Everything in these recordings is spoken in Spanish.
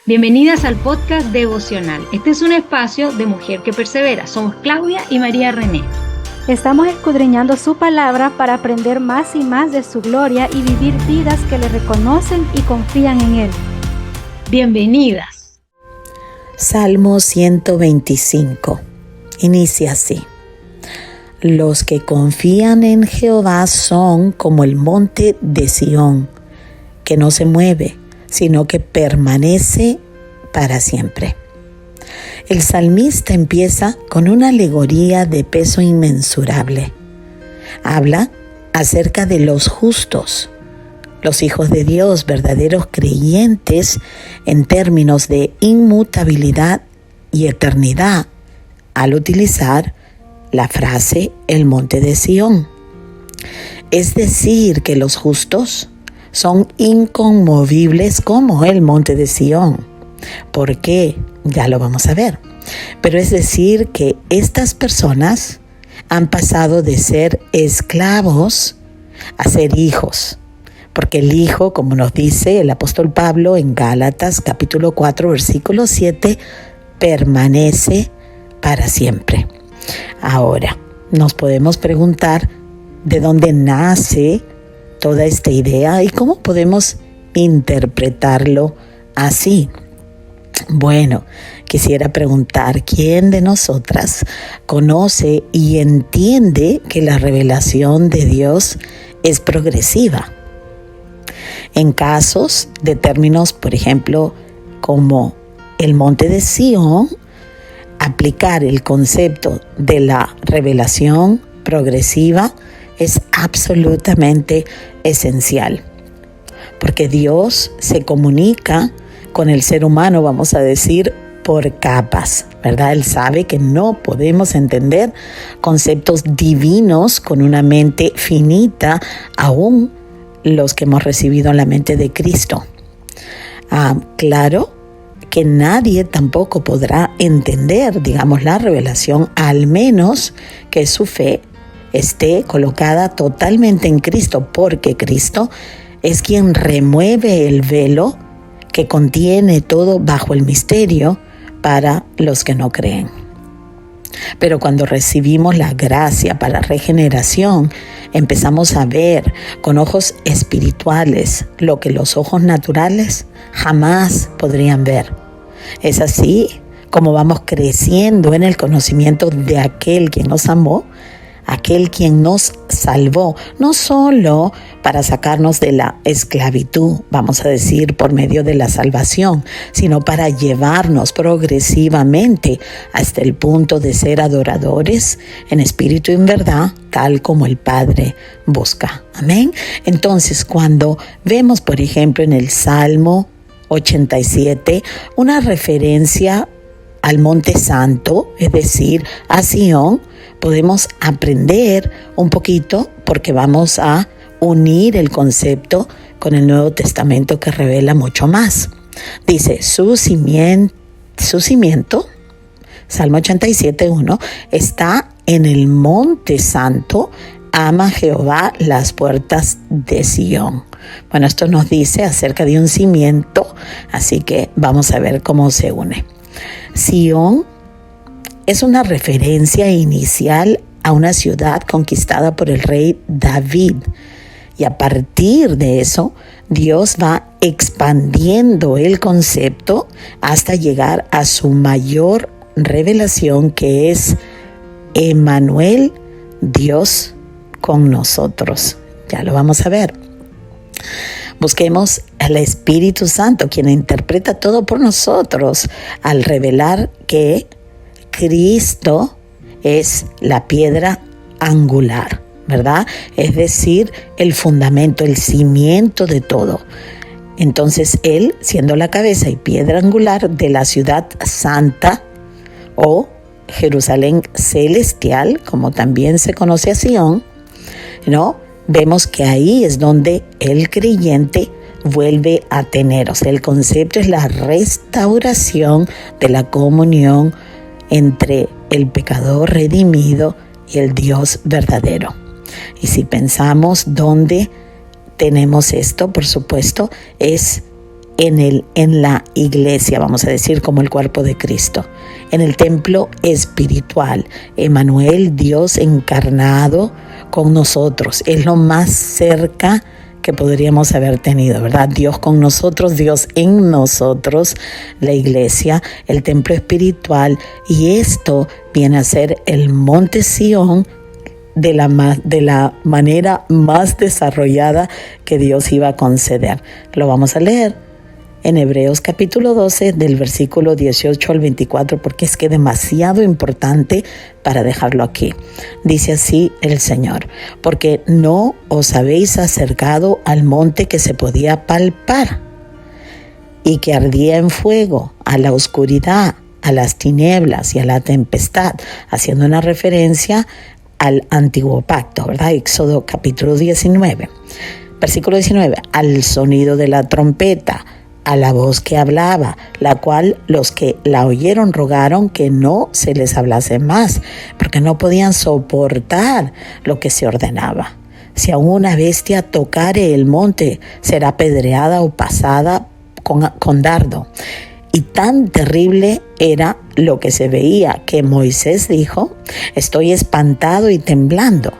Bienvenidas al podcast devocional. Este es un espacio de mujer que persevera. Somos Claudia y María René. Estamos escudriñando su palabra para aprender más y más de su gloria y vivir vidas que le reconocen y confían en Él. Bienvenidas. Salmo 125. Inicia así. Los que confían en Jehová son como el monte de Sión, que no se mueve, sino que permanece para siempre. El salmista empieza con una alegoría de peso inmensurable. Habla acerca de los justos, los hijos de Dios, verdaderos creyentes en términos de inmutabilidad y eternidad, al utilizar la frase el monte de Sión. Es decir, que los justos son inconmovibles como el monte de Sión. ¿Por qué? Ya lo vamos a ver. Pero es decir que estas personas han pasado de ser esclavos a ser hijos. Porque el hijo, como nos dice el apóstol Pablo en Gálatas capítulo 4, versículo 7, permanece para siempre. Ahora, nos podemos preguntar de dónde nace toda esta idea y cómo podemos interpretarlo así. Bueno, quisiera preguntar, ¿quién de nosotras conoce y entiende que la revelación de Dios es progresiva? En casos de términos, por ejemplo, como el monte de Sión, aplicar el concepto de la revelación progresiva es absolutamente esencial, porque Dios se comunica con el ser humano, vamos a decir, por capas, ¿verdad? Él sabe que no podemos entender conceptos divinos con una mente finita, aún los que hemos recibido en la mente de Cristo. Claro que nadie tampoco podrá entender, digamos, la revelación, al menos que su fe esté colocada totalmente en Cristo, porque Cristo es quien remueve el velo que contiene todo bajo el misterio para los que no creen. Pero cuando recibimos la gracia para regeneración, empezamos a ver con ojos espirituales lo que los ojos naturales jamás podrían ver. Es así como vamos creciendo en el conocimiento de aquel quien nos amó, aquel quien nos salvó, no solo para sacarnos de la esclavitud, vamos a decir, por medio de la salvación, sino para llevarnos progresivamente hasta el punto de ser adoradores en espíritu y en verdad, tal como el Padre busca. Amén. Entonces, cuando vemos, por ejemplo, en el Salmo 87, una referencia al Monte Santo, es decir, a Sión, podemos aprender un poquito porque vamos a unir el concepto con el Nuevo Testamento que revela mucho más. Dice, su cimiento, Salmo 87:1, está en el Monte Santo, ama Jehová las puertas de Sión. Bueno, esto nos dice acerca de un cimiento, así que vamos a ver cómo se une. Sión es una referencia inicial a una ciudad conquistada por el rey David. Y a partir de eso, Dios va expandiendo el concepto hasta llegar a su mayor revelación, que es Emmanuel, Dios con nosotros. Ya lo vamos a ver. Busquemos al Espíritu Santo, quien interpreta todo por nosotros, al revelar que Cristo es la piedra angular, ¿verdad? Es decir, el fundamento, el cimiento de todo. Entonces, Él, siendo la cabeza y piedra angular de la ciudad santa o Jerusalén celestial, como también se conoce a Sión, ¿no? Vemos que ahí es donde el creyente vuelve a tener. O sea, el concepto es la restauración de la comunión entre el pecador redimido y el Dios verdadero. Y si pensamos dónde tenemos esto, por supuesto, es en la iglesia, vamos a decir, como el cuerpo de Cristo, en el templo espiritual. Emmanuel, Dios encarnado con nosotros, es lo más cerca que podríamos haber tenido, ¿verdad? Dios con nosotros, Dios en nosotros, la iglesia, el templo espiritual, y esto viene a ser el monte Sión de la manera más desarrollada que Dios iba a conceder. Lo vamos a leer en Hebreos capítulo 12, del versículo 18 al 24, porque es que es demasiado importante para dejarlo aquí. Dice así el Señor: porque no os habéis acercado al monte que se podía palpar y que ardía en fuego, a la oscuridad, a las tinieblas y a la tempestad, haciendo una referencia al antiguo pacto, ¿verdad? Éxodo capítulo 19, versículo 19, al sonido de la trompeta, a la voz que hablaba, la cual los que la oyeron rogaron que no se les hablase más, porque no podían soportar lo que se ordenaba. Si aún una bestia tocare el monte, será apedreada o pasada con dardo. Y tan terrible era lo que se veía que Moisés dijo: estoy espantado y temblando,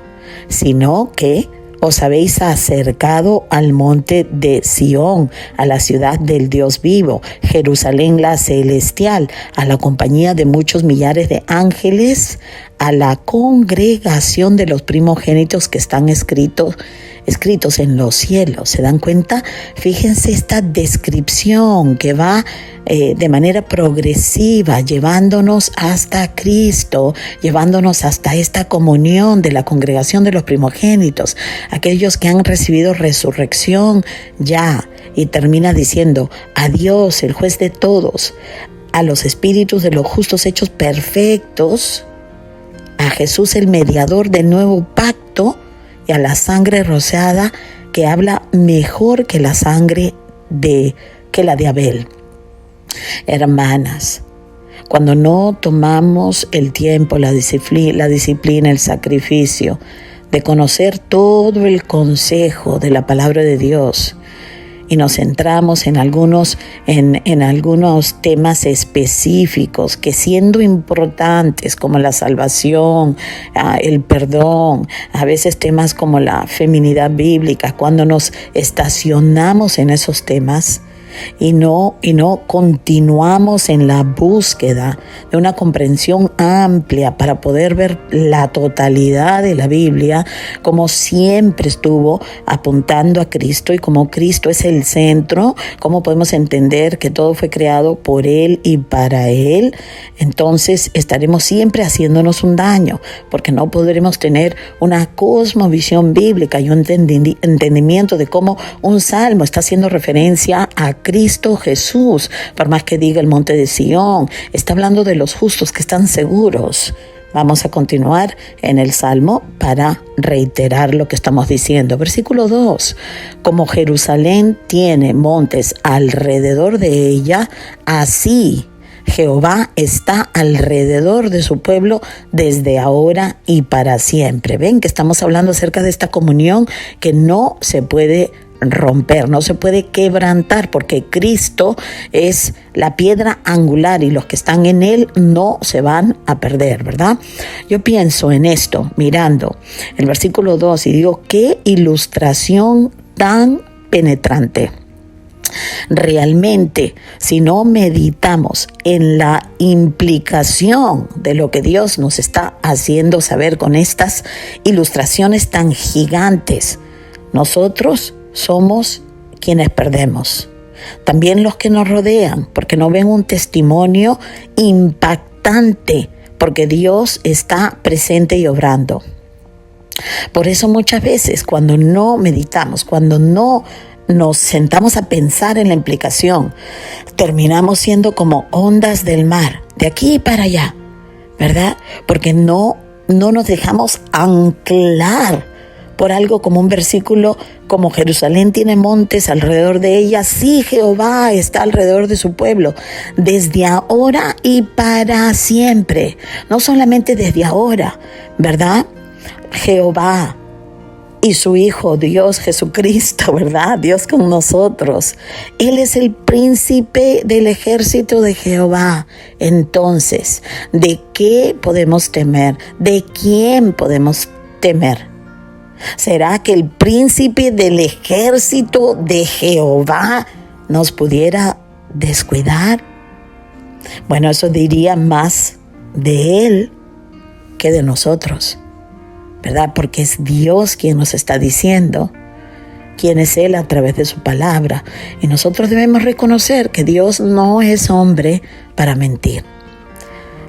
sino que os habéis acercado al monte de Sión, a la ciudad del Dios vivo, Jerusalén la celestial, a la compañía de muchos millares de ángeles, a la congregación de los primogénitos que están escritos en los cielos. ¿Se dan cuenta? Fíjense esta descripción que va de manera progresiva, llevándonos hasta Cristo, llevándonos hasta esta comunión de la congregación de los primogénitos, aquellos que han recibido resurrección ya, y termina diciendo: a Dios, el juez de todos, a los espíritus de los justos hechos perfectos, a Jesús el mediador del nuevo pacto, y a la sangre rociada que habla mejor que la sangre que la de Abel. Hermanas, cuando no tomamos el tiempo, la disciplina, el sacrificio de conocer todo el consejo de la palabra de Dios, y nos centramos en algunos temas específicos que, siendo importantes como la salvación, el perdón, a veces temas como la feminidad bíblica, cuando nos estacionamos en esos temas y no continuamos en la búsqueda de una comprensión amplia para poder ver la totalidad de la Biblia, como siempre estuvo apuntando a Cristo, y como Cristo es el centro, cómo podemos entender que todo fue creado por Él y para Él, entonces estaremos siempre haciéndonos un daño, porque no podremos tener una cosmovisión bíblica y un entendimiento de cómo un salmo está haciendo referencia a Cristo Jesús. Por más que diga el monte de Sión, está hablando de los justos que están seguros. Vamos a continuar en el Salmo para reiterar lo que estamos diciendo. Versículo 2. Como Jerusalén tiene montes alrededor de ella, así Jehová está alrededor de su pueblo desde ahora y para siempre. Ven que estamos hablando acerca de esta comunión que no se puede romper, no se puede quebrantar, porque Cristo es la piedra angular y los que están en Él no se van a perder, ¿verdad? Yo pienso en esto mirando el versículo 2 y digo: qué ilustración tan penetrante. Realmente, si no meditamos en la implicación de lo que Dios nos está haciendo saber con estas ilustraciones tan gigantes, nosotros somos quienes perdemos. También los que nos rodean, porque no ven un testimonio impactante, porque Dios está presente y obrando. Por eso muchas veces cuando no meditamos, cuando no nos sentamos a pensar en la implicación, terminamos siendo como ondas del mar, de aquí para allá, ¿verdad? Porque no nos dejamos anclar por algo como un versículo como Jerusalén tiene montes alrededor de ella, sí, Jehová está alrededor de su pueblo, desde ahora y para siempre. No solamente desde ahora, ¿verdad? Jehová y su Hijo, Dios Jesucristo, ¿verdad? Dios con nosotros. Él es el príncipe del ejército de Jehová. Entonces, ¿de qué podemos temer? ¿De quién podemos temer? ¿Será que el príncipe del ejército de Jehová nos pudiera descuidar? Bueno, eso diría más de Él que de nosotros, ¿verdad? Porque es Dios quien nos está diciendo quién es Él a través de su palabra. Y nosotros debemos reconocer que Dios no es hombre para mentir.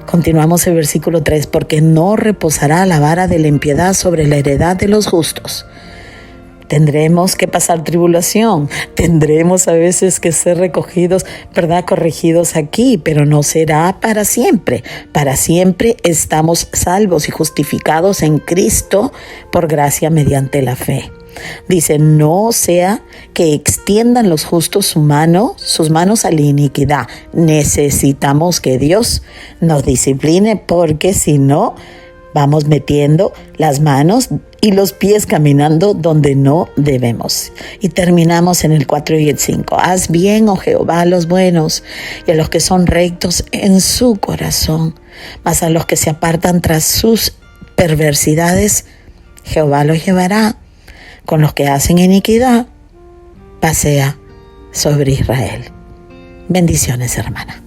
Continuamos el versículo 3, porque no reposará la vara de la impiedad sobre la heredad de los justos. Tendremos que pasar tribulación, tendremos a veces que ser recogidos, ¿verdad? Corregidos aquí, pero no será para siempre. Para siempre estamos salvos y justificados en Cristo por gracia mediante la fe. Dice, no sea que extiendan los justos sus manos a la iniquidad. Necesitamos que Dios nos discipline, porque si no, vamos metiendo las manos y los pies caminando donde no debemos. Y terminamos en el 4 y el 5. Haz bien, oh Jehová, a los buenos y a los que son rectos en su corazón. Mas a los que se apartan tras sus perversidades, Jehová los llevará. Con los que hacen iniquidad, pasea sobre Israel. Bendiciones, hermana.